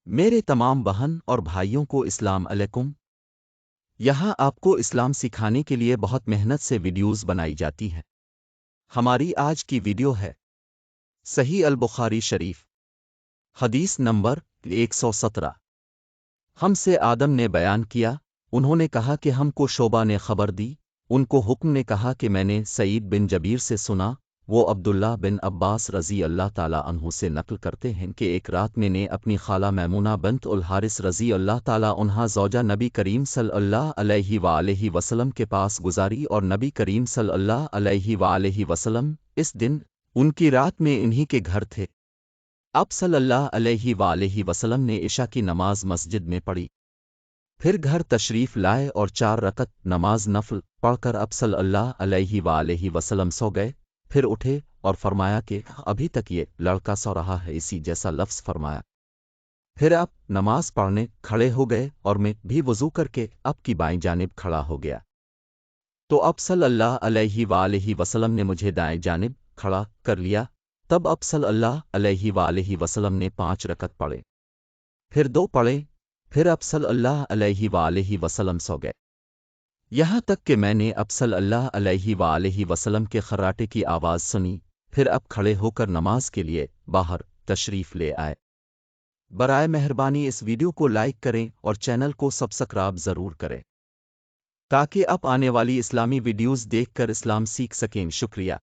میرے تمام بہن اور بھائیوں کو السلام علیکم۔ یہاں آپ کو اسلام سکھانے کے لیے بہت محنت سے ویڈیوز بنائی جاتی ہیں۔ ہماری آج کی ویڈیو ہے صحیح البخاری شریف، حدیث نمبر 117۔ ہم سے آدم نے بیان کیا، انہوں نے کہا کہ ہم کو شعبہ نے خبر دی، ان کو حکم نے کہا کہ میں نے سعید بن جبیر سے سنا، وہ عبداللہ بن عباس رضی اللہ تعالیٰ عنہ سے نقل کرتے ہیں کہ ایک رات میں نے اپنی خالہ میمونہ بنت الحارث رضی اللہ تعالیٰ عنہا زوجہ نبی کریم صلی اللہ علیہ وآلہ وسلم کے پاس گزاری، اور نبی کریم صلی اللہ علیہ وآلہ وسلم اس دن ان کی رات میں انہی کے گھر تھے۔ آپ صلی اللہ علیہ وآلہ وسلم نے عشاء کی نماز مسجد میں پڑھی، پھر گھر تشریف لائے اور 4 رکعت نماز نفل پڑھ کر آپ صلی اللہ علیہ وآلہ وسلم سو گئے، پھر اٹھے اور فرمایا کہ ابھی تک یہ لڑکا سو رہا ہے، اسی جیسا لفظ فرمایا۔ پھر آپ نماز پڑھنے کھڑے ہو گئے اور میں بھی وضو کر کے آپ کی بائیں جانب کھڑا ہو گیا، تو آپ صلی اللہ علیہ وآلہ وسلم نے مجھے دائیں جانب کھڑا کر لیا۔ تب آپ صلی اللہ علیہ وآلہ وسلم نے 5 رکعت پڑھے، پھر 2 پڑھے، پھر آپ صلی اللہ علیہ وآلہ وسلم سو گئے، یہاں تک کہ میں نے آپ صلی اللہ علیہ وآلہ وسلم کے خراٹے کی آواز سنی، پھر آپ کھڑے ہو کر نماز کے لیے باہر تشریف لے آئے۔ برائے مہربانی اس ویڈیو کو لائک کریں اور چینل کو سبسکرائب ضرور کریں تاکہ آپ آنے والی اسلامی ویڈیوز دیکھ کر اسلام سیکھ سکیں۔ شکریہ۔